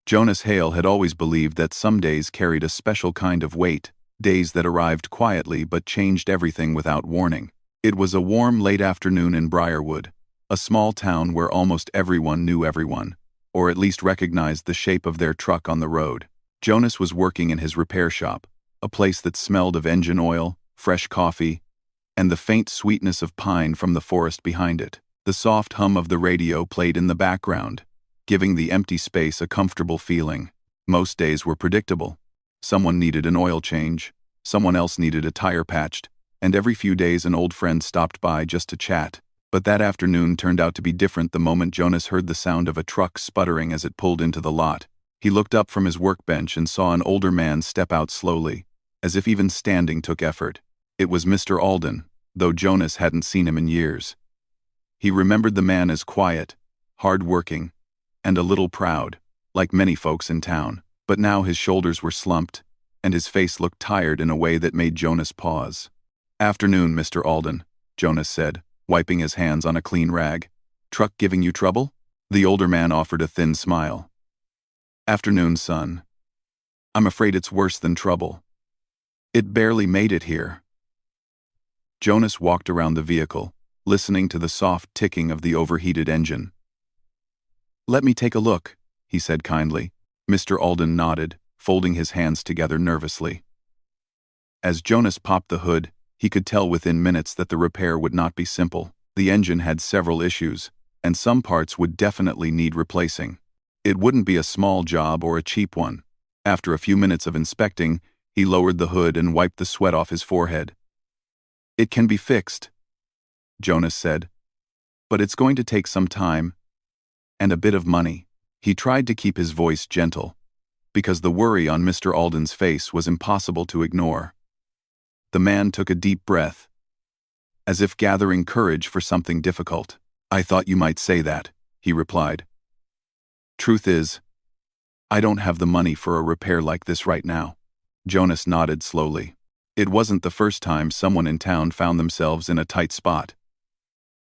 Jonas Hale had always believed that some days carried a special kind of weight, days that arrived quietly but changed everything without warning. It was a warm late afternoon in Briarwood, a small town where almost everyone knew everyone, or at least recognized the shape of their truck on the road. Jonas was working in his repair shop, a place that smelled of engine oil, fresh coffee, and the faint sweetness of pine from the forest behind it. The soft hum of the radio played in the background, giving the empty space a comfortable feeling. Most days were predictable. Someone needed an oil change, someone else needed a tire patched, and every few days an old friend stopped by just to chat. But that afternoon turned out to be different the moment Jonas heard the sound of a truck sputtering as it pulled into the lot. He looked up from his workbench and saw an older man step out slowly, as if even standing took effort. It was Mr. Alden, though Jonas hadn't seen him in years. He remembered the man as quiet, hard-working, and a little proud, like many folks in town. But now his shoulders were slumped, and his face looked tired in a way that made Jonas pause. "Afternoon, Mr. Alden," Jonas said, wiping his hands on a clean rag. "Truck giving you trouble?" The older man offered a thin smile. "Afternoon, son. I'm afraid it's worse than trouble. It barely made it here." Jonas walked around the vehicle, listening to the soft ticking of the overheated engine. "Let me take a look," he said kindly. Mr. Alden nodded, folding his hands together nervously. As Jonas popped the hood, he could tell within minutes that the repair would not be simple. The engine had several issues, and some parts would definitely need replacing. It wouldn't be a small job or a cheap one. After a few minutes of inspecting, he lowered the hood and wiped the sweat off his forehead. "It can be fixed," Jonas said, "but it's going to take some time and a bit of money." He tried to keep his voice gentle, because the worry on Mr. Alden's face was impossible to ignore. The man took a deep breath, as if gathering courage for something difficult. "I thought you might say that," he replied. "Truth is, I don't have the money for a repair like this right now." Jonas nodded slowly. It wasn't the first time someone in town found themselves in a tight spot.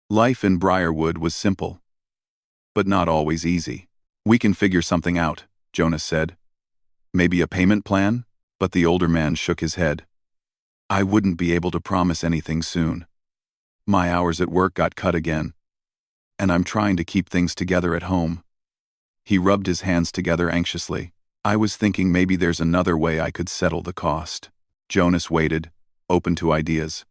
Life in Briarwood was simple, but not always easy. "We can figure something out," Jonas said. "Maybe a payment plan?" But the older man shook his head. "I wouldn't be able to promise anything soon. My hours at work got cut again, and I'm trying to keep things together at home." He rubbed his hands together anxiously. "I was thinking maybe there's another way I could settle the cost." Jonas waited, open to ideas.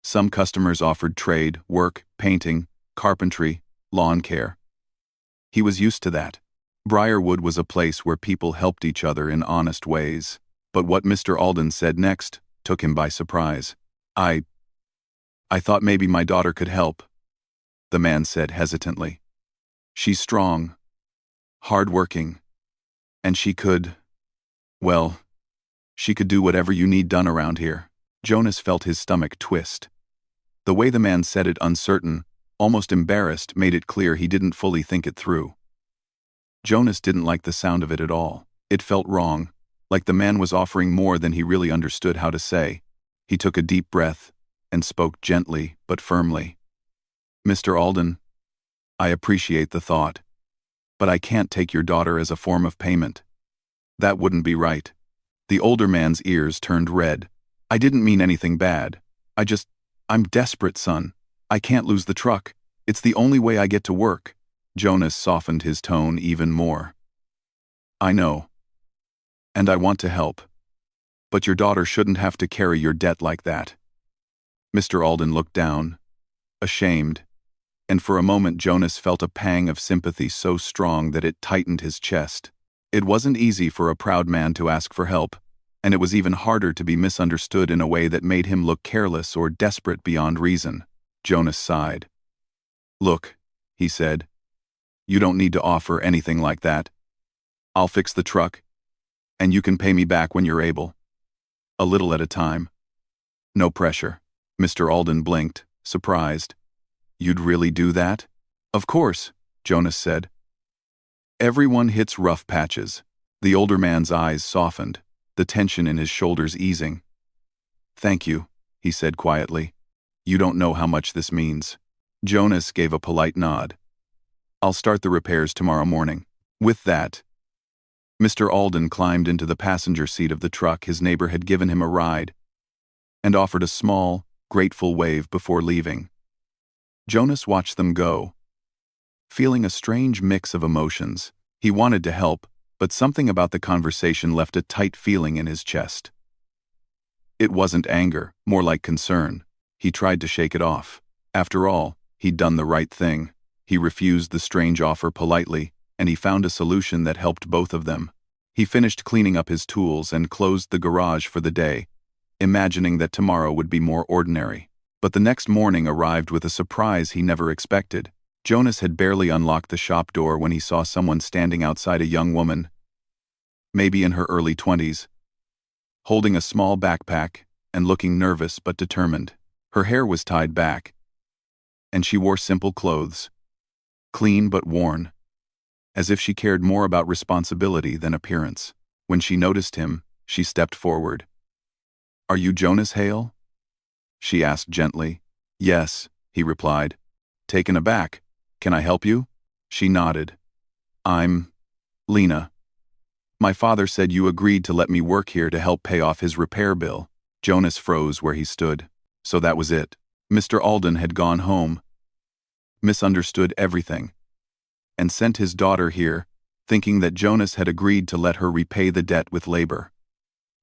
Some customers offered trade, work, painting, carpentry, lawn care. He was used to that. Briarwood was a place where people helped each other in honest ways. But what Mr. Alden said next took him by surprise. I thought maybe my daughter could help," the man said hesitantly. "She's strong, hard-working, and she could do whatever you need done around here." Jonas felt his stomach twist. The way the man said it, uncertain, almost embarrassed, made it clear he didn't fully think it through. Jonas didn't like the sound of it at all. It felt wrong, like the man was offering more than he really understood how to say. He took a deep breath and spoke gently but firmly. "Mr. Alden, I appreciate the thought, but I can't take your daughter as a form of payment. That wouldn't be right." The older man's ears turned red. "I didn't mean anything bad. I'm desperate, son. I can't lose the truck. It's the only way I get to work." Jonas softened his tone even more. "I know. And I want to help. But your daughter shouldn't have to carry your debt like that." Mr. Alden looked down, ashamed, and for a moment Jonas felt a pang of sympathy so strong that it tightened his chest. It wasn't easy for a proud man to ask for help, and it was even harder to be misunderstood in a way that made him look careless or desperate beyond reason. Jonas sighed. "Look," he said, "you don't need to offer anything like that. I'll fix the truck, and you can pay me back when you're able. A little at a time. No pressure." Mr. Alden blinked, surprised. "You'd really do that?" "Of course," Jonas said. "Everyone hits rough patches." The older man's eyes softened, the tension in his shoulders easing. "Thank you," he said quietly. "You don't know how much this means." Jonas gave a polite nod. "I'll start the repairs tomorrow morning." With that, Mr. Alden climbed into the passenger seat of the truck his neighbor had given him a ride and offered a small, grateful wave before leaving. Jonas watched them go, feeling a strange mix of emotions. He wanted to help, but something about the conversation left a tight feeling in his chest. It wasn't anger, more like concern. He tried to shake it off. After all, he'd done the right thing. He refused the strange offer politely, and he found a solution that helped both of them. He finished cleaning up his tools and closed the garage for the day, imagining that tomorrow would be more ordinary. But the next morning arrived with a surprise he never expected. Jonas had barely unlocked the shop door when he saw someone standing outside, a young woman, maybe in her early 20s, holding a small backpack and looking nervous but determined. Her hair was tied back, and she wore simple clothes, clean but worn, as if she cared more about responsibility than appearance. When she noticed him, she stepped forward. "Are you Jonas Hale?" she asked gently. "Yes," he replied, taken aback. "Can I help you?" She nodded. "I'm Lena. My father said you agreed to let me work here to help pay off his repair bill." Jonas froze where he stood. So that was it. Mr. Alden had gone home, misunderstood everything, and sent his daughter here, thinking that Jonas had agreed to let her repay the debt with labor.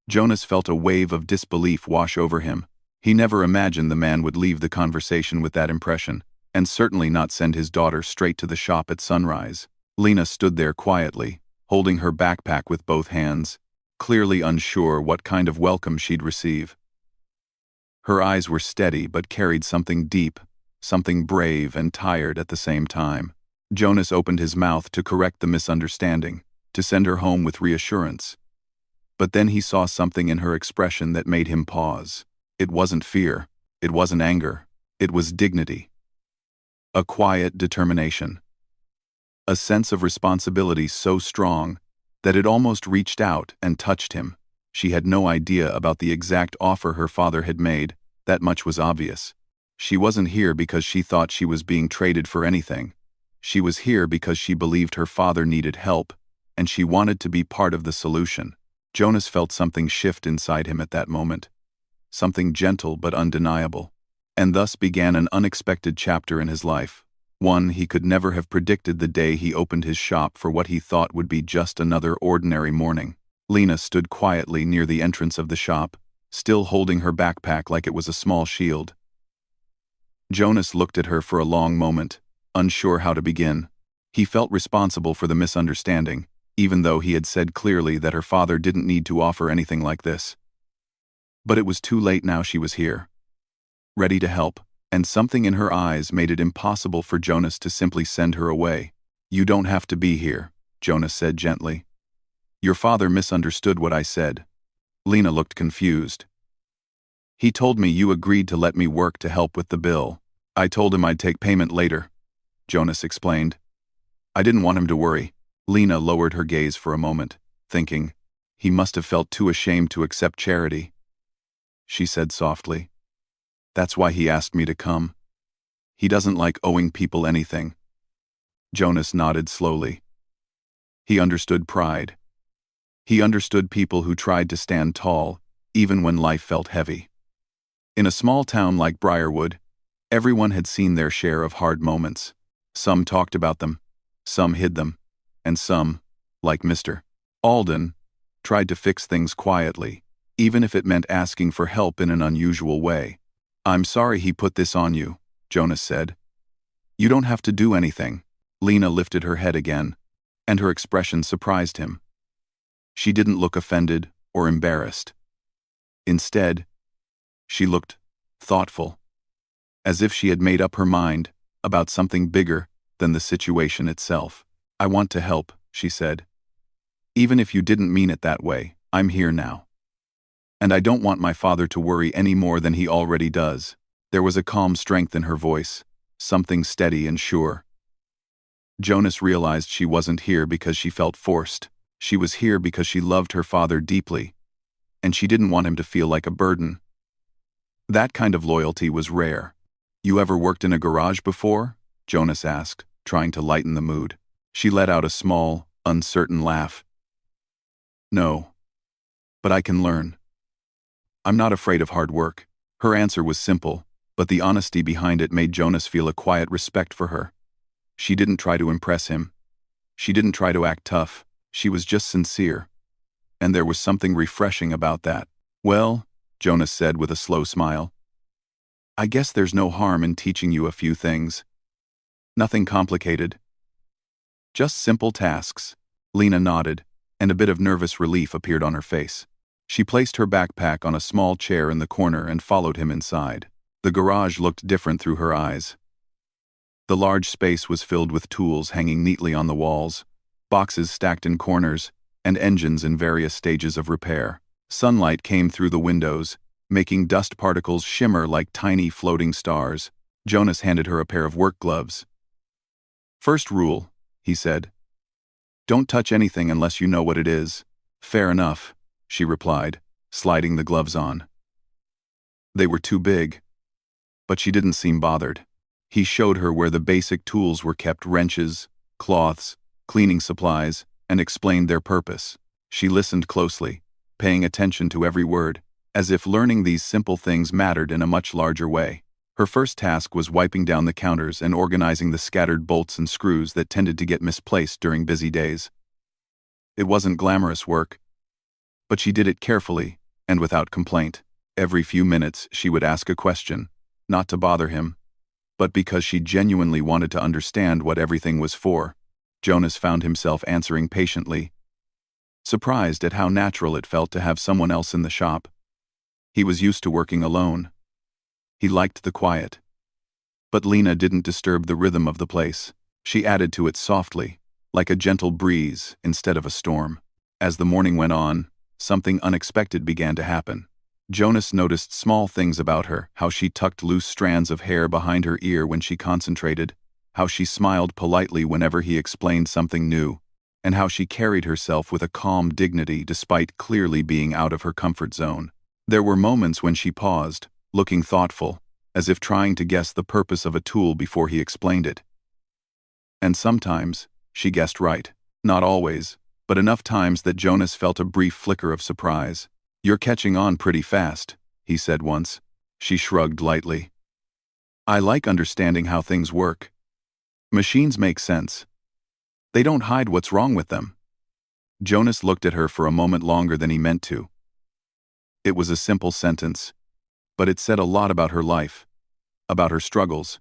Jonas felt a wave of disbelief wash over him. He never imagined the man would leave the conversation with that impression, and certainly not send his daughter straight to the shop at sunrise. Lena stood there quietly, holding her backpack with both hands, clearly unsure what kind of welcome she'd receive. Her eyes were steady but carried something deep, something brave and tired at the same time. Jonas opened his mouth to correct the misunderstanding, to send her home with reassurance. But then he saw something in her expression that made him pause. It wasn't fear, it wasn't anger, it was dignity. A quiet determination. A sense of responsibility so strong that it almost reached out and touched him. She had no idea about the exact offer her father had made, that much was obvious. She wasn't here because she thought she was being traded for anything. She was here because she believed her father needed help, and she wanted to be part of the solution. Jonas felt something shift inside him at that moment. Something gentle but undeniable. And thus began an unexpected chapter in his life. One he could never have predicted the day he opened his shop for what he thought would be just another ordinary morning. Lena stood quietly near the entrance of the shop, still holding her backpack like it was a small shield. Jonas looked at her for a long moment, unsure how to begin. He felt responsible for the misunderstanding, even though he had said clearly that her father didn't need to offer anything like this. But it was too late now. She was here, ready to help, and something in her eyes made it impossible for Jonas to simply send her away. "You don't have to be here," Jonas said gently. "Your father misunderstood what I said." Lena looked confused. "He told me you agreed to let me work to help with the bill. I told him I'd take payment later," Jonas explained. "I didn't want him to worry." Lena lowered her gaze for a moment, thinking, he must have felt too ashamed to accept charity. She said softly, "That's why he asked me to come. He doesn't like owing people anything." Jonas nodded slowly. He understood pride. He understood people who tried to stand tall, even when life felt heavy. In a small town like Briarwood, everyone had seen their share of hard moments. Some talked about them, some hid them, and some, like Mr. Alden, tried to fix things quietly, even if it meant asking for help in an unusual way. "I'm sorry he put this on you," Jonas said. "You don't have to do anything." Lena lifted her head again, and her expression surprised him. She didn't look offended or embarrassed. Instead, she looked thoughtful, as if she had made up her mind about something bigger than the situation itself. "I want to help," she said. "Even if you didn't mean it that way, I'm here now. And I don't want my father to worry any more than he already does." There was a calm strength in her voice, something steady and sure. Jonas realized she wasn't here because she felt forced. She was here because she loved her father deeply, and she didn't want him to feel like a burden. That kind of loyalty was rare. "You ever worked in a garage before?" Jonas asked, trying to lighten the mood. She let out a small, uncertain laugh. No. But I can learn. I'm not afraid of hard work. Her answer was simple, but the honesty behind it made Jonas feel a quiet respect for her. She didn't try to impress him. She didn't try to act tough. She was just sincere. And there was something refreshing about that. Well, Jonas said with a slow smile, I guess there's no harm in teaching you a few things. Nothing complicated. Just simple tasks. Lena nodded, and a bit of nervous relief appeared on her face. She placed her backpack on a small chair in the corner and followed him inside. The garage looked different through her eyes. The large space was filled with tools hanging neatly on the walls, boxes stacked in corners, and engines in various stages of repair. Sunlight came through the windows, making dust particles shimmer like tiny floating stars. Jonas handed her a pair of work gloves. First rule, he said. Don't touch anything unless you know what it is. Fair enough, she replied, sliding the gloves on. They were too big. But she didn't seem bothered. He showed her where the basic tools were kept: wrenches, cloths, cleaning supplies, and explained their purpose. She listened closely, paying attention to every word, as if learning these simple things mattered in a much larger way. Her first task was wiping down the counters and organizing the scattered bolts and screws that tended to get misplaced during busy days. It wasn't glamorous work, but she did it carefully and without complaint. Every few minutes she would ask a question, not to bother him, but because she genuinely wanted to understand what everything was for. Jonas found himself answering patiently, surprised at how natural it felt to have someone else in the shop. He was used to working alone. He liked the quiet. But Lena didn't disturb the rhythm of the place. She added to it softly, like a gentle breeze instead of a storm. As the morning went on, something unexpected began to happen. Jonas noticed small things about her: how she tucked loose strands of hair behind her ear when she concentrated, how she smiled politely whenever he explained something new, and how she carried herself with a calm dignity despite clearly being out of her comfort zone. There were moments when she paused, looking thoughtful, as if trying to guess the purpose of a tool before he explained it. And sometimes, she guessed right. Not always, but enough times that Jonas felt a brief flicker of surprise. You're catching on pretty fast, he said once. She shrugged lightly. I like understanding how things work. Machines make sense. They don't hide what's wrong with them. Jonas looked at her for a moment longer than he meant to. It was a simple sentence, but it said a lot about her life, about her struggles,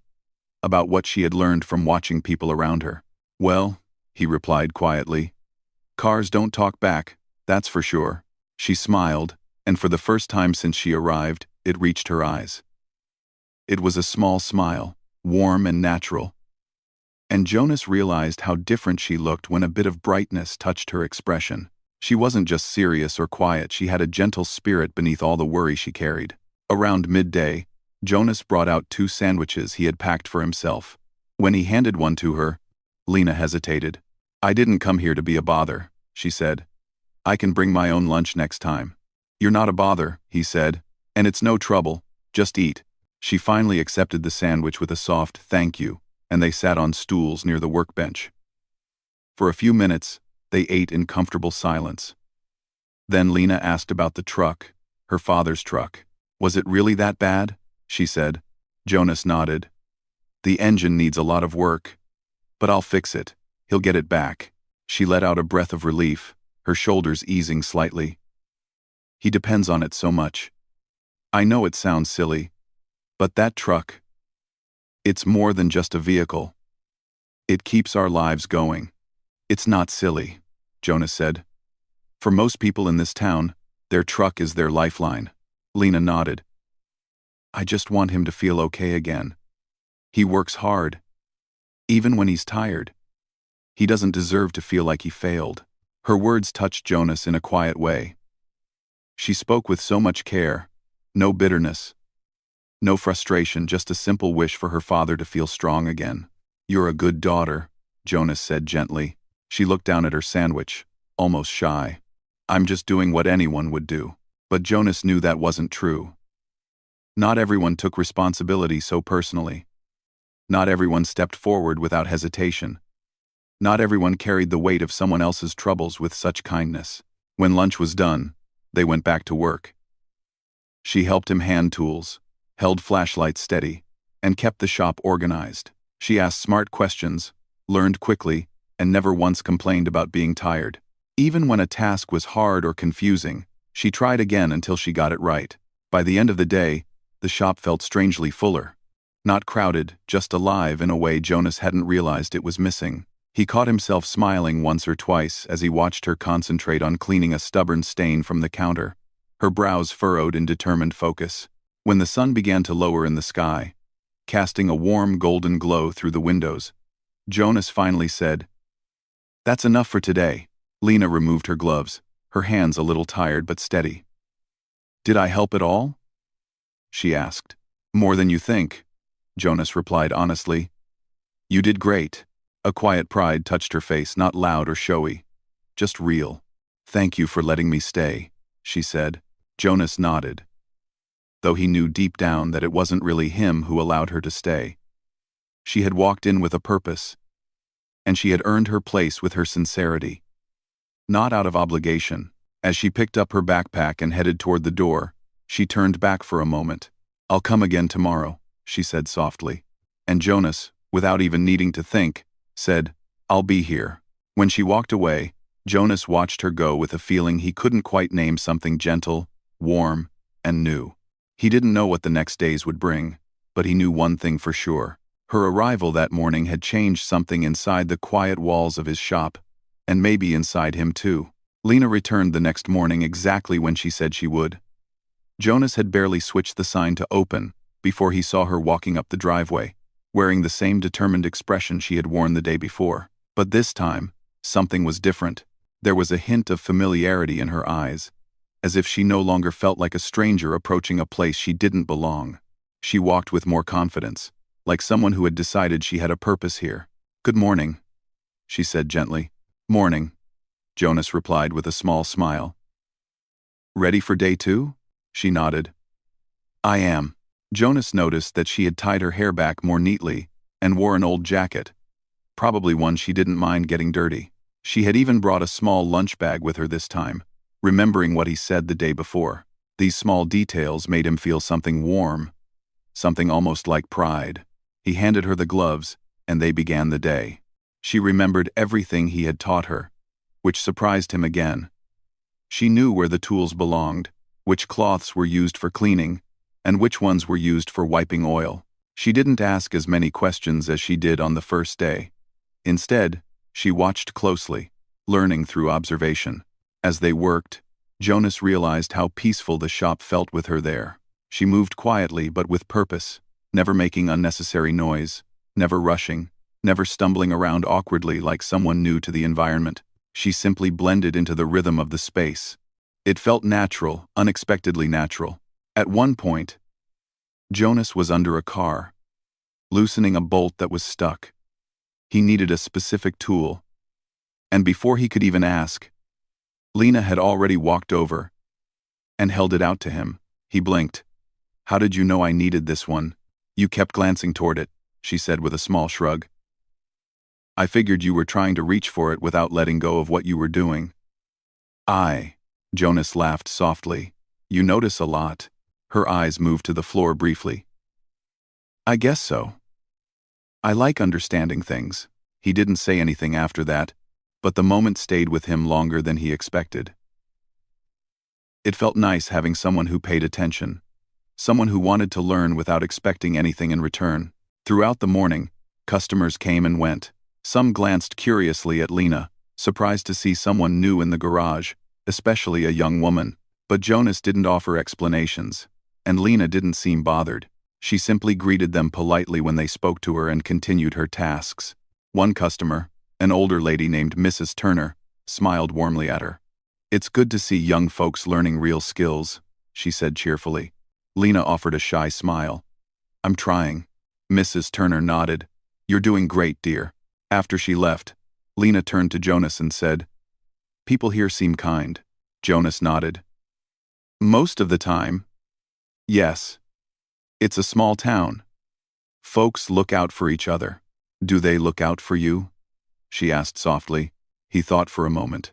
about what she had learned from watching people around her. Well, he replied quietly, cars don't talk back, that's for sure. She smiled, and for the first time since she arrived, it reached her eyes. It was a small smile, warm and natural. And Jonas realized how different she looked when a bit of brightness touched her expression. She wasn't just serious or quiet, she had a gentle spirit beneath all the worry she carried. Around midday, Jonas brought out 2 sandwiches he had packed for himself. When he handed one to her, Lena hesitated. I didn't come here to be a bother, she said. I can bring my own lunch next time. You're not a bother, he said, and it's no trouble, just eat. She finally accepted the sandwich with a soft thank you, and they sat on stools near the workbench. For a few minutes, they ate in comfortable silence. Then Lena asked about the truck, her father's truck. Was it really that bad? She said. Jonas nodded. The engine needs a lot of work, but I'll fix it. He'll get it back. She let out a breath of relief, her shoulders easing slightly. He depends on it so much. I know it sounds silly, but that truck, it's more than just a vehicle. It keeps our lives going. It's not silly, Jonas said. For most people in this town, their truck is their lifeline. Lena nodded. I just want him to feel okay again. He works hard, even when he's tired. He doesn't deserve to feel like he failed. Her words touched Jonas in a quiet way. She spoke with so much care, no bitterness, no frustration, just a simple wish for her father to feel strong again. You're a good daughter, Jonas said gently. She looked down at her sandwich, almost shy. I'm just doing what anyone would do. But Jonas knew that wasn't true. Not everyone took responsibility so personally. Not everyone stepped forward without hesitation. Not everyone carried the weight of someone else's troubles with such kindness. When lunch was done, they went back to work. She helped him hand tools, held flashlights steady, and kept the shop organized. She asked smart questions, learned quickly, and never once complained about being tired. Even when a task was hard or confusing, she tried again until she got it right. By the end of the day, the shop felt strangely fuller. Not crowded, just alive in a way Jonas hadn't realized it was missing. He caught himself smiling once or twice as he watched her concentrate on cleaning a stubborn stain from the counter, her brows furrowed in determined focus. When the sun began to lower in the sky, casting a warm golden glow through the windows, Jonas finally said, "That's enough for today." Lena removed her gloves, her hands a little tired but steady. "Did I help at all?" she asked. "More than you think," Jonas replied honestly. "You did great." A quiet pride touched her face, not loud or showy, just real. "Thank you for letting me stay," she said. Jonas nodded, though he knew deep down that it wasn't really him who allowed her to stay. She had walked in with a purpose, and she had earned her place with her sincerity. Not out of obligation. As she picked up her backpack and headed toward the door, she turned back for a moment. "I'll come again tomorrow," she said softly. And Jonas, without even needing to think, said, "I'll be here." When she walked away, Jonas watched her go with a feeling he couldn't quite name, something gentle, warm, and new. He didn't know what the next days would bring, but he knew one thing for sure. Her arrival that morning had changed something inside the quiet walls of his shop, and maybe inside him too. Lena returned the next morning exactly when she said she would. Jonas had barely switched the sign to open before he saw her walking up the driveway, wearing the same determined expression she had worn the day before. But this time, something was different. There was a hint of familiarity in her eyes, as if she no longer felt like a stranger approaching a place she didn't belong. She walked with more confidence, like someone who had decided she had a purpose here. "Good morning," she said gently. "Morning," Jonas replied with a small smile. "Ready for day 2? She nodded. "I am." Jonas noticed that she had tied her hair back more neatly and wore an old jacket, probably one she didn't mind getting dirty. She had even brought a small lunch bag with her this time, remembering what he said the day before. These small details made him feel something warm, something almost like pride. He handed her the gloves, and they began the day. She remembered everything he had taught her, which surprised him again. She knew where the tools belonged, which cloths were used for cleaning, and which ones were used for wiping oil. She didn't ask as many questions as she did on the first day. Instead, she watched closely, learning through observation. As they worked, Jonas realized how peaceful the shop felt with her there. She moved quietly but with purpose, never making unnecessary noise, never rushing, never stumbling around awkwardly like someone new to the environment. She simply blended into the rhythm of the space. It felt natural, unexpectedly natural. At one point, Jonas was under a car, loosening a bolt that was stuck. He needed a specific tool, and before he could even ask, Lena had already walked over and held it out to him. He blinked. "How did you know I needed this one?" "You kept glancing toward it," she said with a small shrug. "I figured you were trying to reach for it without letting go of what you were doing." Jonas laughed softly. "You notice a lot." Her eyes moved to the floor briefly. "I guess so. I like understanding things." He didn't say anything after that, but the moment stayed with him longer than he expected. It felt nice having someone who paid attention, someone who wanted to learn without expecting anything in return. Throughout the morning, customers came and went. Some glanced curiously at Lena, surprised to see someone new in the garage, especially a young woman. But Jonas didn't offer explanations, and Lena didn't seem bothered. She simply greeted them politely when they spoke to her and continued her tasks. One customer, an older lady named Mrs. Turner, smiled warmly at her. "It's good to see young folks learning real skills," she said cheerfully. Lena offered a shy smile. "I'm trying." Mrs. Turner nodded. "You're doing great, dear." After she left, Lena turned to Jonas and said, "People here seem kind." Jonas nodded. "Most of the time, yes. It's a small town. Folks look out for each other." "Do they look out for you?" she asked softly. He thought for a moment.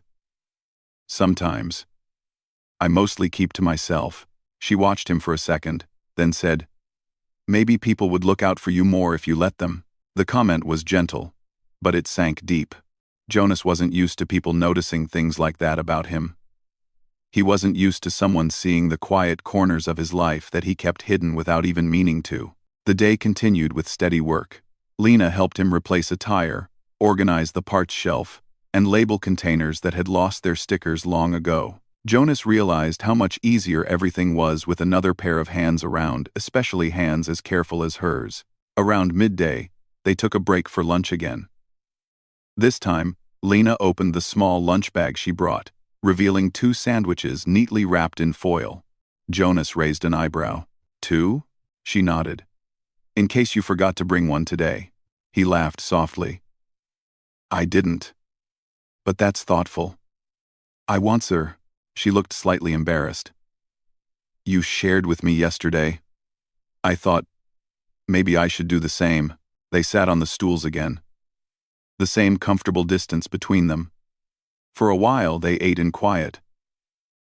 Sometimes. I mostly keep to myself. She watched him for a second, then said, maybe people would look out for you more if you let them. The comment was gentle, but it sank deep. Jonas wasn't used to people noticing things like that about him. He wasn't used to someone seeing the quiet corners of his life that he kept hidden without even meaning to. The day continued with steady work. Lena helped him replace a tire, organize the parts shelf, and label containers that had lost their stickers long ago. Jonas realized how much easier everything was with another pair of hands around, especially hands as careful as hers. Around midday, they took a break for lunch again. This time, Lena opened the small lunch bag she brought, revealing 2 sandwiches neatly wrapped in foil. Jonas raised an eyebrow. 2? She nodded. In case you forgot to bring one today. He laughed softly. I didn't. But that's thoughtful. I want, sir. She looked slightly embarrassed. You shared with me yesterday. I thought, maybe I should do the same. They sat on the stools again. The same comfortable distance between them. For a while they ate in quiet.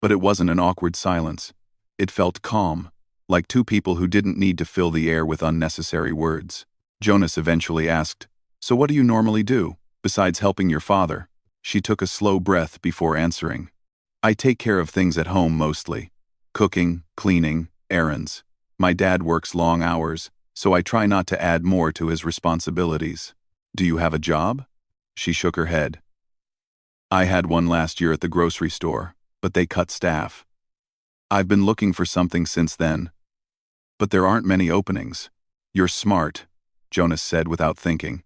But it wasn't an awkward silence. It felt calm, like 2 people who didn't need to fill the air with unnecessary words. Jonas eventually asked, so what do you normally do, besides helping your father? She took a slow breath before answering. I take care of things at home mostly. Cooking, cleaning, errands. My dad works long hours, so I try not to add more to his responsibilities. Do you have a job? She shook her head. I had one last year at the grocery store, but they cut staff. I've been looking for something since then. But there aren't many openings. You're smart, Jonas said without thinking.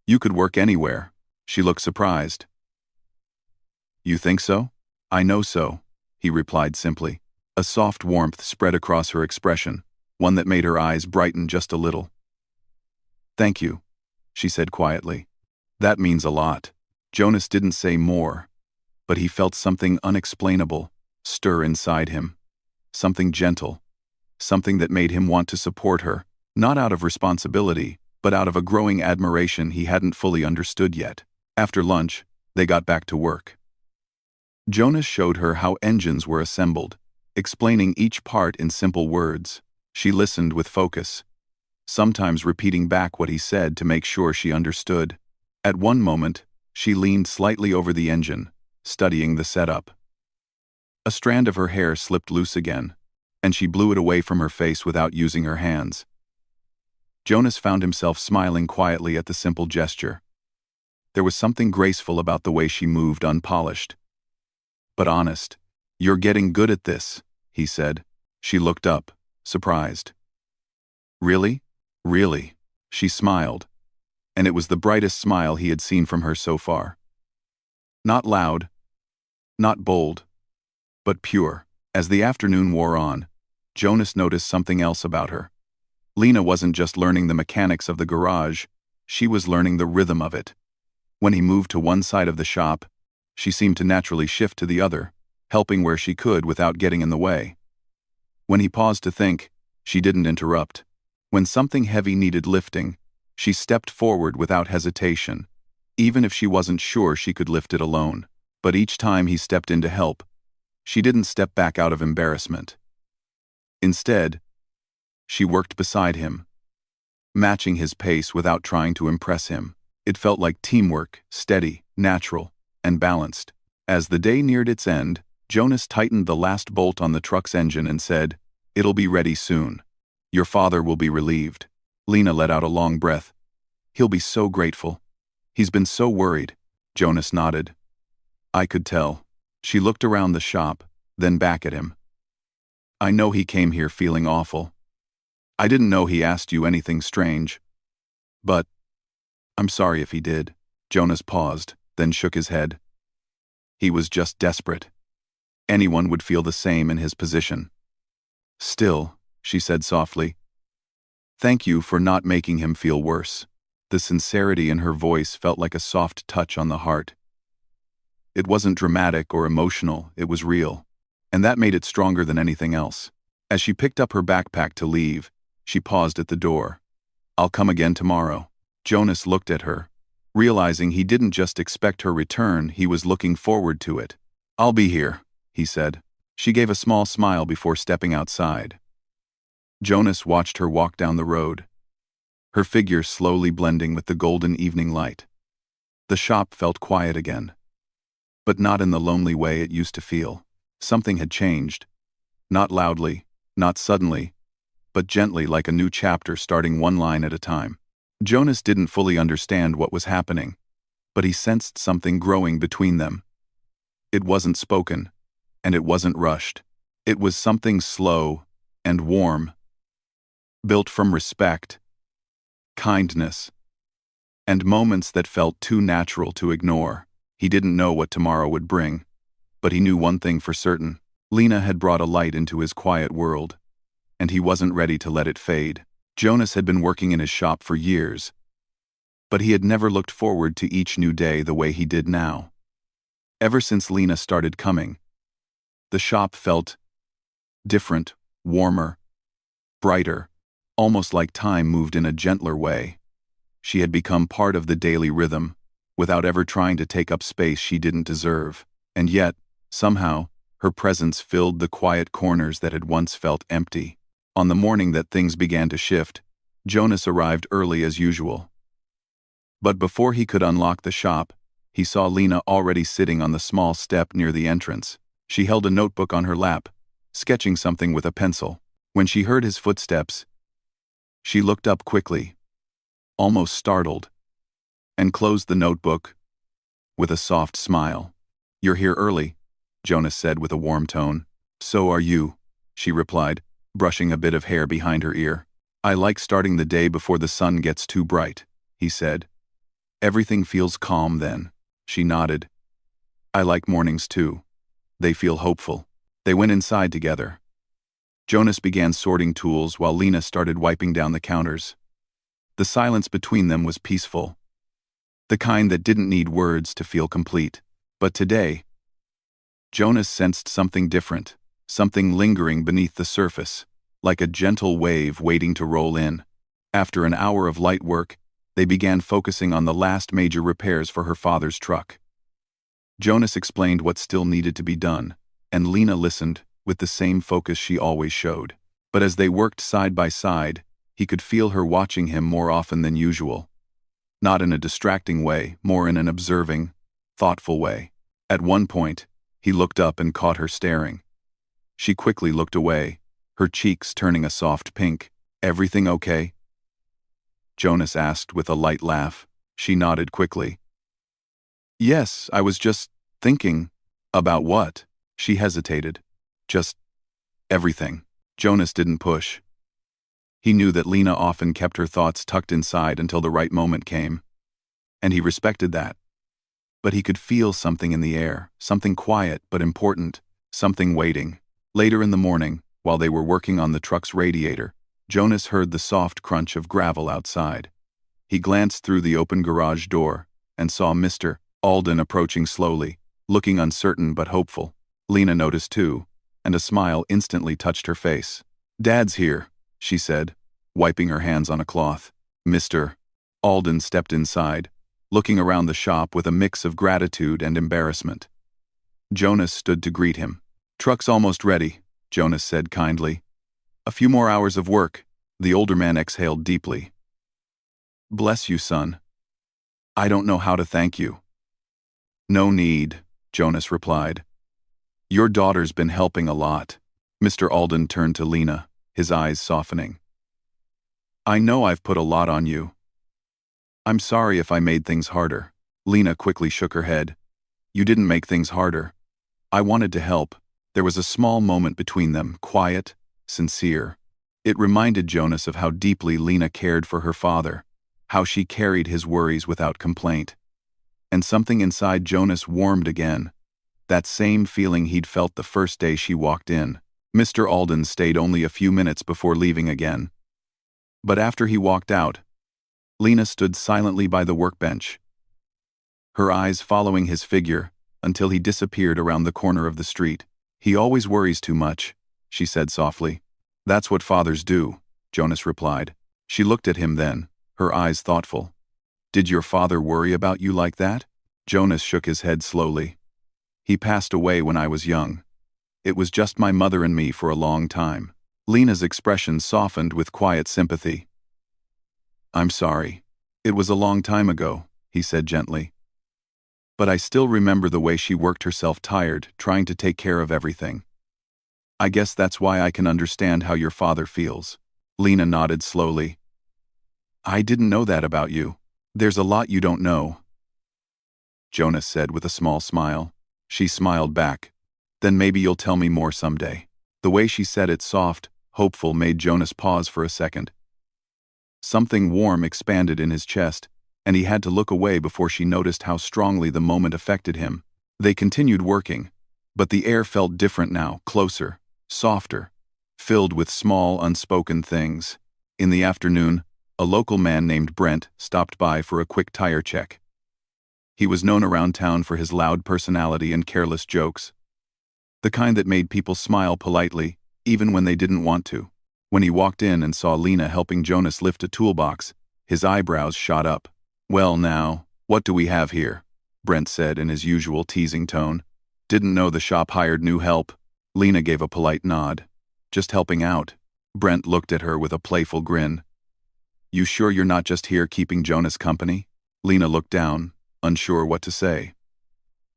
You could work anywhere. She looked surprised. You think so? I know so, he replied simply. A soft warmth spread across her expression, one that made her eyes brighten just a little. Thank you, she said quietly. That means a lot. Jonas didn't say more, but he felt something unexplainable stir inside him. Something gentle. Something that made him want to support her, not out of responsibility, but out of a growing admiration he hadn't fully understood yet. After lunch, they got back to work. Jonas showed her how engines were assembled, explaining each part in simple words. She listened with focus, sometimes repeating back what he said to make sure she understood. At one moment, she leaned slightly over the engine, studying the setup. A strand of her hair slipped loose again, and she blew it away from her face without using her hands. Jonas found himself smiling quietly at the simple gesture. There was something graceful about the way she moved, unpolished. But honest. You're getting good at this, he said. She looked up, surprised. Really? Really? She smiled, and it was the brightest smile he had seen from her so far. Not loud, not bold, but pure. As the afternoon wore on, Jonas noticed something else about her. Lena wasn't just learning the mechanics of the garage, she was learning the rhythm of it. When he moved to one side of the shop, she seemed to naturally shift to the other, helping where she could without getting in the way. When he paused to think, she didn't interrupt. When something heavy needed lifting, she stepped forward without hesitation, even if she wasn't sure she could lift it alone. But each time he stepped in to help, she didn't step back out of embarrassment. Instead, she worked beside him, matching his pace without trying to impress him. It felt like teamwork, steady, natural, and balanced. As the day neared its end, Jonas tightened the last bolt on the truck's engine and said, "It'll be ready soon. Your father will be relieved." Lena let out a long breath. "He'll be so grateful. He's been so worried." Jonas nodded. "I could tell." She looked around the shop, then back at him. "I know he came here feeling awful. I didn't know he asked you anything strange. But I'm sorry if he did." Jonas paused, then shook his head. He was just desperate. Anyone would feel the same in his position. "Still," she said softly, "thank you for not making him feel worse." The sincerity in her voice felt like a soft touch on the heart. It wasn't dramatic or emotional, it was real, and that made it stronger than anything else. As she picked up her backpack to leave, she paused at the door. "I'll come again tomorrow." Jonas looked at her, realizing he didn't just expect her return, he was looking forward to it. "I'll be here," he said. She gave a small smile before stepping outside. Jonas watched her walk down the road, her figure slowly blending with the golden evening light. The shop felt quiet again, but not in the lonely way it used to feel. Something had changed. Not loudly, not suddenly, but gently, like a new chapter starting one line at a time. Jonas didn't fully understand what was happening, but he sensed something growing between them. It wasn't spoken, and it wasn't rushed. It was something slow and warm, built from respect, kindness, and moments that felt too natural to ignore. He didn't know what tomorrow would bring, but he knew one thing for certain. Lena had brought a light into his quiet world, and he wasn't ready to let it fade. Jonas had been working in his shop for years, but he had never looked forward to each new day the way he did now. Ever since Lena started coming, the shop felt different, warmer, brighter, almost like time moved in a gentler way. She had become part of the daily rhythm, without ever trying to take up space she didn't deserve. And yet, somehow, her presence filled the quiet corners that had once felt empty. On the morning that things began to shift, Jonas arrived early as usual. But before he could unlock the shop, he saw Lena already sitting on the small step near the entrance. She held a notebook on her lap, sketching something with a pencil. When she heard his footsteps, she looked up quickly, almost startled, and closed the notebook with a soft smile. "You're here early," Jonas said with a warm tone. "So are you," she replied, brushing a bit of hair behind her ear. "I like starting the day before the sun gets too bright," he said. "Everything feels calm then." She nodded. "I like mornings too. They feel hopeful." They went inside together. Jonas began sorting tools while Lena started wiping down the counters. The silence between them was peaceful, the kind that didn't need words to feel complete. But today, Jonas sensed something different, something lingering beneath the surface, like a gentle wave waiting to roll in. After an hour of light work, they began focusing on the last major repairs for her father's truck. Jonas explained what still needed to be done, and Lena listened with the same focus she always showed. But as they worked side by side, he could feel her watching him more often than usual. Not in a distracting way, more in an observing, thoughtful way. At one point, he looked up and caught her staring. She quickly looked away, her cheeks turning a soft pink. "Everything okay?" Jonas asked with a light laugh. She nodded quickly. "Yes, I was just thinking." "About what?" She hesitated. "Just everything." Jonas didn't push. He knew that Lena often kept her thoughts tucked inside until the right moment came, and he respected that. But he could feel something in the air, something quiet but important, something waiting. Later in the morning, while they were working on the truck's radiator, Jonas heard the soft crunch of gravel outside. He glanced through the open garage door and saw Mr. Alden approaching slowly, looking uncertain but hopeful. Lena noticed too, and a smile instantly touched her face. "Dad's here," she said, wiping her hands on a cloth. Mr. Alden stepped inside, looking around the shop with a mix of gratitude and embarrassment. Jonas stood to greet him. "Truck's almost ready," Jonas said kindly. "A few more hours of work." The older man exhaled deeply. "Bless you, son. I don't know how to thank you." "No need," Jonas replied. "Your daughter's been helping a lot." Mr. Alden turned to Lena, his eyes softening. "I know I've put a lot on you. I'm sorry if I made things harder." Lena quickly shook her head. "You didn't make things harder. I wanted to help." There was a small moment between them, quiet, sincere. It reminded Jonas of how deeply Lena cared for her father, how she carried his worries without complaint. And something inside Jonas warmed again, that same feeling he'd felt the first day she walked in. Mr. Alden stayed only a few minutes before leaving again. But after he walked out, Lena stood silently by the workbench, her eyes following his figure until he disappeared around the corner of the street. "He always worries too much," she said softly. "That's what fathers do," Jonas replied. She looked at him then, her eyes thoughtful. "Did your father worry about you like that?" Jonas shook his head slowly. He passed away when I was young. It was just my mother and me for a long time. Lena's expression softened with quiet sympathy. I'm sorry. It was a long time ago, he said gently. But I still remember the way she worked herself tired, trying to take care of everything. I guess that's why I can understand how your father feels. Lena nodded slowly. I didn't know that about you. There's a lot you don't know, Jonas said with a small smile. She smiled back. Then maybe you'll tell me more someday. The way she said it, soft, hopeful, made Jonas pause for a second. Something warm expanded in his chest, and he had to look away before she noticed how strongly the moment affected him. They continued working, but the air felt different now, closer, softer, filled with small, unspoken things. In the afternoon, a local man named Brent stopped by for a quick tire check. He was known around town for his loud personality and careless jokes. The kind that made people smile politely, even when they didn't want to. When he walked in and saw Lena helping Jonas lift a toolbox, his eyebrows shot up. Well now, what do we have here? Brent said in his usual teasing tone. Didn't know the shop hired new help. Lena gave a polite nod. Just helping out. Brent looked at her with a playful grin. You sure you're not just here keeping Jonas company? Lena looked down, unsure what to say.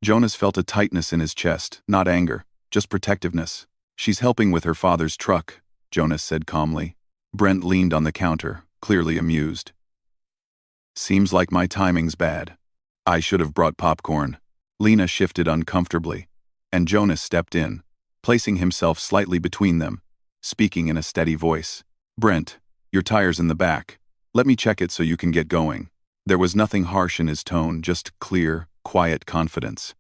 Jonas felt a tightness in his chest, not anger, just protectiveness. She's helping with her father's truck, Jonas said calmly. Brent leaned on the counter, clearly amused. Seems like my timing's bad. I should have brought popcorn. Lena shifted uncomfortably, and Jonas stepped in, placing himself slightly between them, speaking in a steady voice. Brent, your tire's in the back. Let me check it so you can get going. There was nothing harsh in his tone, just clear, quiet confidence.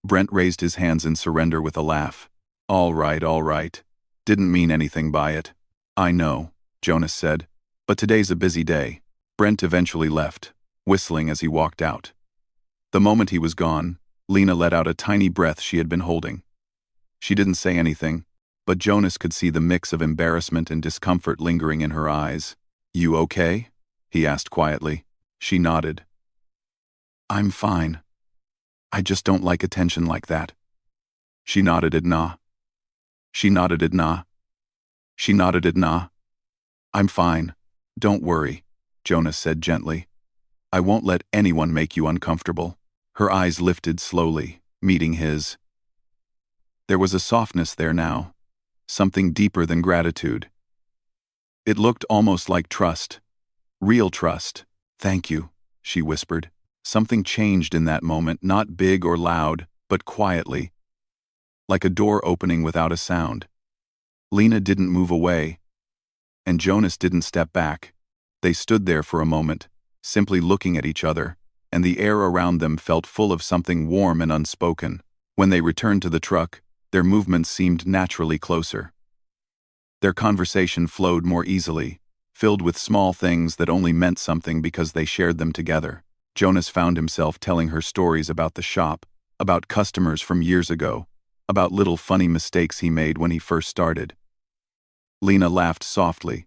Brent raised his hands in surrender with a laugh. All right. Didn't mean anything by it. I know, Jonas said, but today's a busy day. Brent eventually left, whistling as he walked out. The moment he was gone, Lena let out a tiny breath she had been holding. She didn't say anything, but Jonas could see the mix of embarrassment and discomfort lingering in her eyes. You okay? He asked quietly. She nodded. I'm fine. I just don't like attention like that. She nodded at nah. She nodded at nah. She nodded at nah. I'm fine. Don't worry, Jonas said gently. I won't let anyone make you uncomfortable. Her eyes lifted slowly, meeting his. There was a softness there now, something deeper than gratitude. It looked almost like trust. Real trust. Thank you, she whispered. Something changed in that moment, not big or loud, but quietly. Like a door opening without a sound. Lena didn't move away, and Jonas didn't step back. They stood there for a moment, simply looking at each other, and the air around them felt full of something warm and unspoken. When they returned to the truck, their movements seemed naturally closer. Their conversation flowed more easily, filled with small things that only meant something because they shared them together. Jonas found himself telling her stories about the shop, about customers from years ago, about little funny mistakes he made when he first started. Lena laughed softly,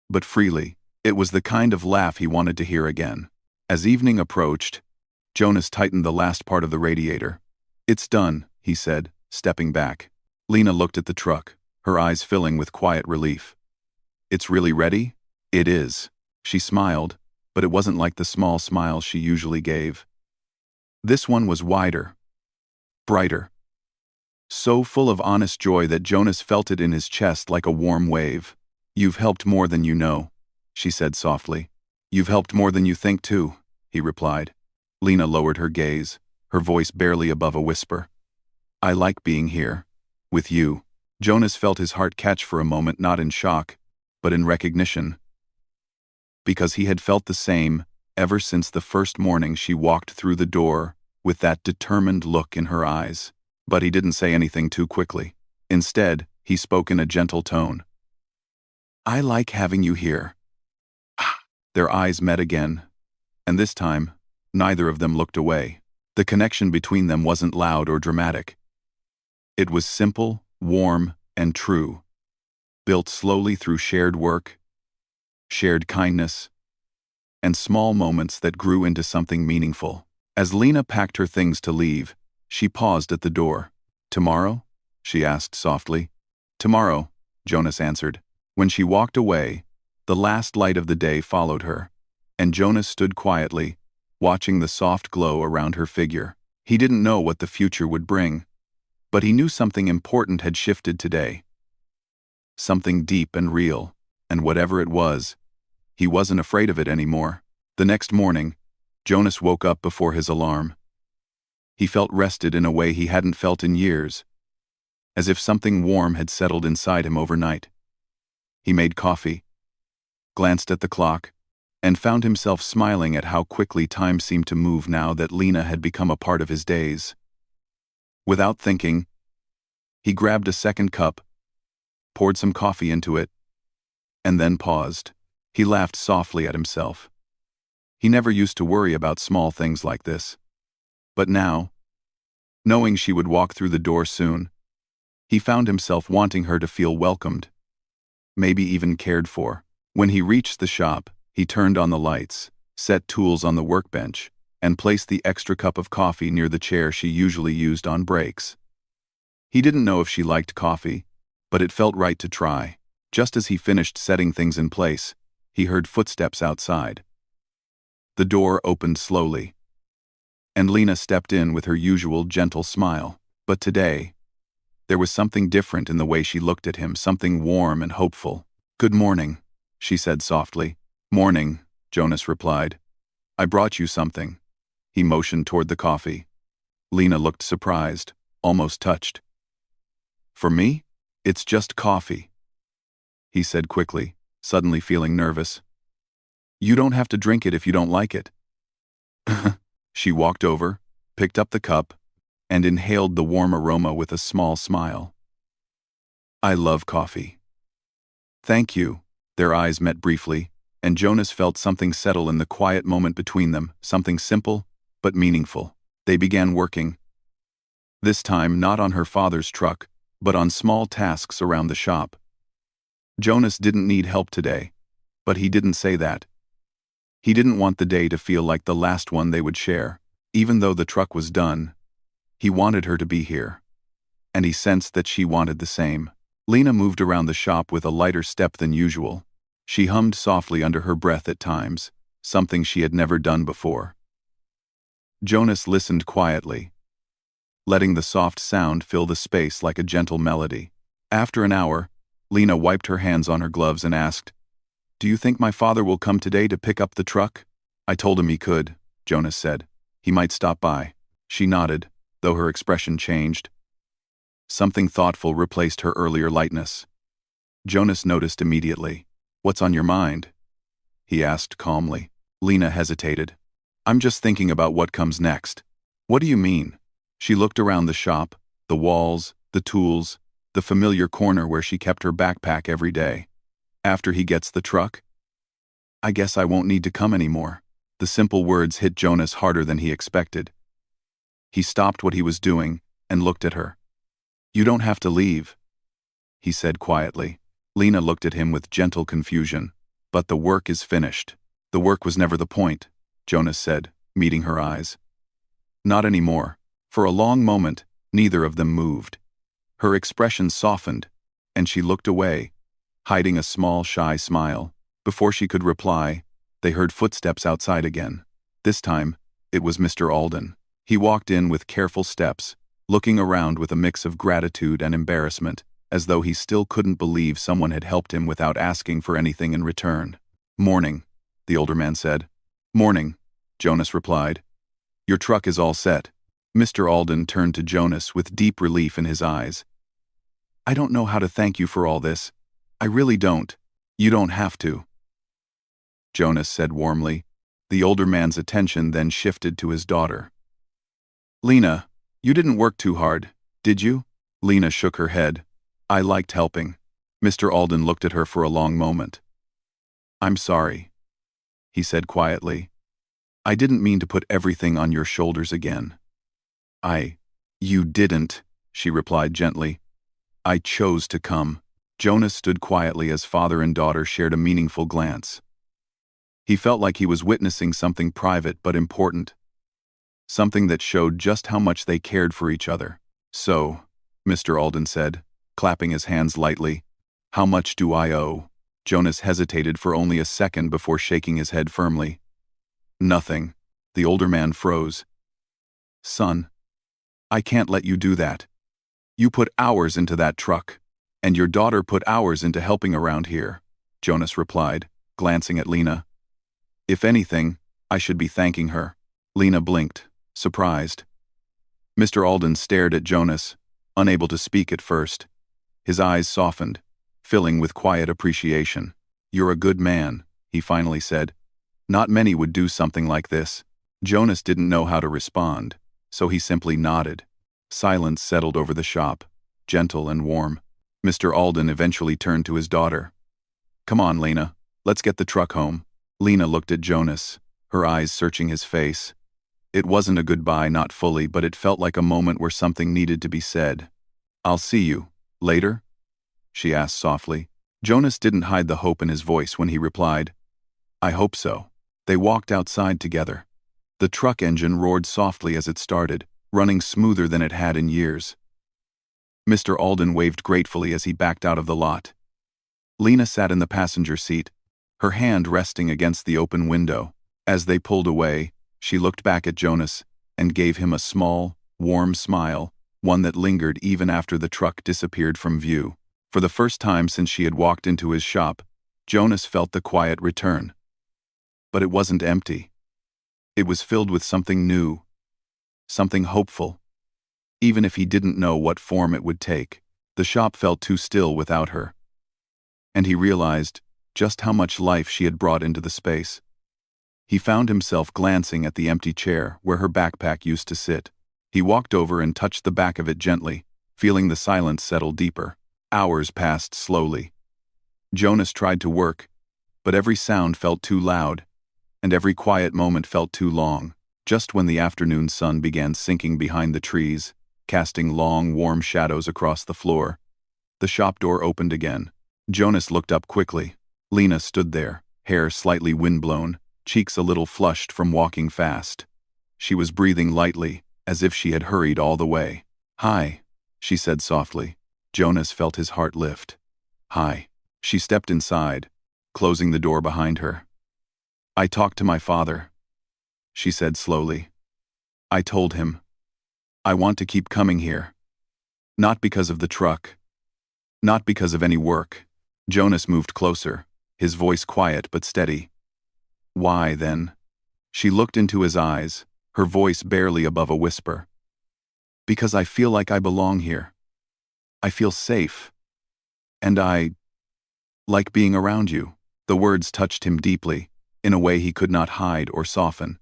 but freely. It was the kind of laugh he wanted to hear again. As evening approached, Jonas tightened the last part of the radiator. It's done, he said, stepping back. Lena looked at the truck, her eyes filling with quiet relief. It's really ready? It is. She smiled, but it wasn't like the small smile she usually gave. This one was wider, brighter, so full of honest joy that Jonas felt it in his chest like a warm wave. You've helped more than you know, she said softly. You've helped more than you think too, he replied. Lena lowered her gaze, her voice barely above a whisper. I like being here, with you. Jonas felt his heart catch for a moment, not in shock, but in recognition. Because he had felt the same ever since the first morning she walked through the door with that determined look in her eyes. But he didn't say anything too quickly. Instead, he spoke in a gentle tone. I like having you here. Their eyes met again, and this time, neither of them looked away. The connection between them wasn't loud or dramatic. It was simple, warm, and true, built slowly through shared work, shared kindness, and small moments that grew into something meaningful. As Lena packed her things to leave, She paused at the door. "Tomorrow?" she asked softly. "Tomorrow," Jonas answered. When she walked away, the last light of the day followed her, and Jonas stood quietly, watching the soft glow around her figure. He didn't know what the future would bring, but he knew something important had shifted today. Something deep and real, and whatever it was, he wasn't afraid of it anymore. The next morning, Jonas woke up before his alarm. He felt rested in a way he hadn't felt in years, as if something warm had settled inside him overnight. He made coffee, glanced at the clock, and found himself smiling at how quickly time seemed to move now that Lena had become a part of his days. Without thinking, he grabbed a second cup, poured some coffee into it, and then paused. He laughed softly at himself. He never used to worry about small things like this. But now, knowing she would walk through the door soon, he found himself wanting her to feel welcomed, maybe even cared for. When he reached the shop, he turned on the lights, set tools on the workbench, and placed the extra cup of coffee near the chair she usually used on breaks. He didn't know if she liked coffee, but it felt right to try. Just as he finished setting things in place, he heard footsteps outside. The door opened slowly, and Lena stepped in with her usual gentle smile. But today, there was something different in the way she looked at him, something warm and hopeful. "Good morning," she said softly. "Morning," Jonas replied. "I brought you something." He motioned toward the coffee. Lena looked surprised, almost touched. "For me? It's just coffee," he said quickly, suddenly feeling nervous. "You don't have to drink it if you don't like it." She walked over, picked up the cup, and inhaled the warm aroma with a small smile. "I love coffee." "Thank you." Their eyes met briefly, and Jonas felt something settle in the quiet moment between them, something simple but meaningful. They began working. This time not on her father's truck, but on small tasks around the shop. Jonas didn't need help today, but he didn't say that. He didn't want the day to feel like the last one they would share. Even though the truck was done, he wanted her to be here, and he sensed that she wanted the same. Lena moved around the shop with a lighter step than usual. She hummed softly under her breath at times, something she had never done before. Jonas listened quietly, letting the soft sound fill the space like a gentle melody. After an hour, Lena wiped her hands on her gloves and asked, "Do you think my father will come today to pick up the truck?" "I told him he could," Jonas said. "He might stop by." She nodded, though her expression changed. Something thoughtful replaced her earlier lightness. Jonas noticed immediately. "What's on your mind?" he asked calmly. Lena hesitated. "I'm just thinking about what comes next." "What do you mean?" She looked around the shop, the walls, the tools, the familiar corner where she kept her backpack every day. "After he gets the truck? I guess I won't need to come anymore." The simple words hit Jonas harder than he expected. He stopped what he was doing and looked at her. "You don't have to leave," he said quietly. Lena looked at him with gentle confusion. "But the work is finished." "The work was never the point," Jonas said, meeting her eyes. "Not anymore." For a long moment, neither of them moved. Her expression softened, and she looked away, hiding a small, shy smile. Before she could reply, they heard footsteps outside again. This time, it was Mr. Alden. He walked in with careful steps, looking around with a mix of gratitude and embarrassment, as though he still couldn't believe someone had helped him without asking for anything in return. "Morning," the older man said. "Morning," Jonas replied. "Your truck is all set." Mr. Alden turned to Jonas with deep relief in his eyes. "I don't know how to thank you for all this. I really don't." "You don't have to," Jonas said warmly. The older man's attention then shifted to his daughter. "Lena, you didn't work too hard, did you?" Lena shook her head. "I liked helping." Mr. Alden looked at her for a long moment. "I'm sorry," he said quietly. "I didn't mean to put everything on your shoulders again." You didn't," she replied gently. "I chose to come." Jonas stood quietly as father and daughter shared a meaningful glance. He felt like he was witnessing something private but important. something that showed just how much they cared for each other. "So," Mr. Alden said, clapping his hands lightly, "how much do I owe?" Jonas hesitated for only a second before shaking his head firmly. "Nothing." The older man froze. "Son, I can't let you do that. You put hours into that truck, and your daughter put hours into helping around here," Jonas replied, glancing at Lena. "If anything, I should be thanking her." Lena blinked, surprised. Mr. Alden stared at Jonas, unable to speak at first. His eyes softened, filling with quiet appreciation. "You're a good man," he finally said. "Not many would do something like this." Jonas didn't know how to respond, so he simply nodded. Silence settled over the shop, gentle and warm. Mr. Alden eventually turned to his daughter. "Come on, Lena, let's get the truck home." Lena looked at Jonas, her eyes searching his face. It wasn't a goodbye, not fully, but it felt like a moment where something needed to be said. "I'll see you later?" she asked softly. Jonas didn't hide the hope in his voice when he replied, "I hope so." They walked outside together. The truck engine roared softly as it started, running smoother than it had in years. Mr. Alden waved gratefully as he backed out of the lot. Lena sat in the passenger seat, her hand resting against the open window. As they pulled away, she looked back at Jonas and gave him a small, warm smile, one that lingered even after the truck disappeared from view. For the first time since she had walked into his shop, Jonas felt the quiet return. But it wasn't empty. It was filled with something new, something hopeful. Even if he didn't know what form it would take, the shop felt too still without her. And he realized just how much life she had brought into the space. He found himself glancing at the empty chair where her backpack used to sit. He walked over and touched the back of it gently, feeling the silence settle deeper. Hours passed slowly. Jonas tried to work, but every sound felt too loud, and every quiet moment felt too long. Just when the afternoon sun began sinking behind the trees, casting long, warm shadows across the floor, the shop door opened again. Jonas looked up quickly. Lena stood there, hair slightly windblown, cheeks a little flushed from walking fast. She was breathing lightly, as if she had hurried all the way. "Hi," she said softly. Jonas felt his heart lift. "Hi." She stepped inside, closing the door behind her. "I talked to my father," she said slowly. "I told him, I want to keep coming here. Not because of the truck. Not because of any work." Jonas moved closer, his voice quiet but steady. "Why, then?" She looked into his eyes, her voice barely above a whisper. "Because I feel like I belong here. I feel safe. And I like being around you." The words touched him deeply, in a way he could not hide or soften.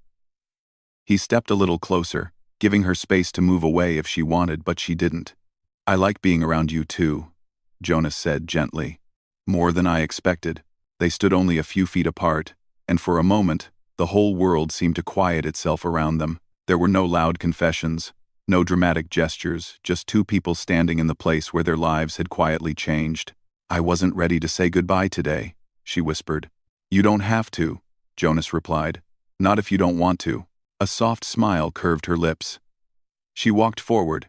He stepped a little closer, giving her space to move away if she wanted, but she didn't. "I like being around you too," Jonas said gently. "More than I expected." They stood only a few feet apart, and for a moment, the whole world seemed to quiet itself around them. There were no loud confessions, no dramatic gestures, just two people standing in the place where their lives had quietly changed. "I wasn't ready to say goodbye today," she whispered. "You don't have to," Jonas replied. "Not if you don't want to." A soft smile curved her lips. She walked forward,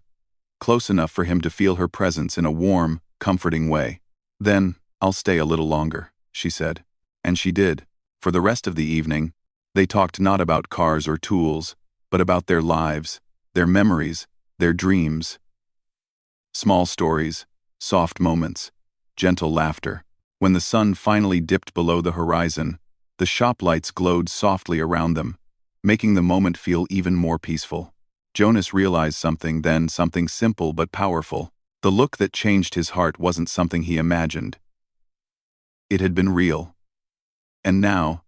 close enough for him to feel her presence in a warm, comforting way. "Then, I'll stay a little longer," she said. And she did. For the rest of the evening, they talked not about cars or tools, but about their lives, their memories, their dreams. Small stories, soft moments, gentle laughter. When the sun finally dipped below the horizon, the shop lights glowed softly around them, making the moment feel even more peaceful. Jonas realized something then, something simple but powerful. The look that changed his heart wasn't something he imagined. It had been real. And now,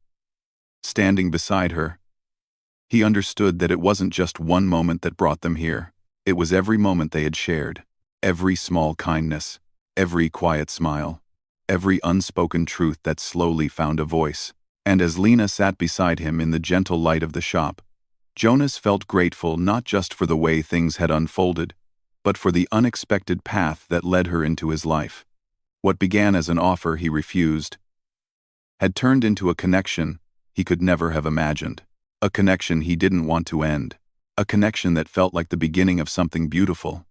standing beside her, he understood that it wasn't just one moment that brought them here. It was every moment they had shared, every small kindness, every quiet smile, every unspoken truth that slowly found a voice. And as Lena sat beside him in the gentle light of the shop, Jonas felt grateful not just for the way things had unfolded, but for the unexpected path that led her into his life. What began as an offer he refused had turned into a connection he could never have imagined, a connection he didn't want to end. a connection that felt like the beginning of something beautiful.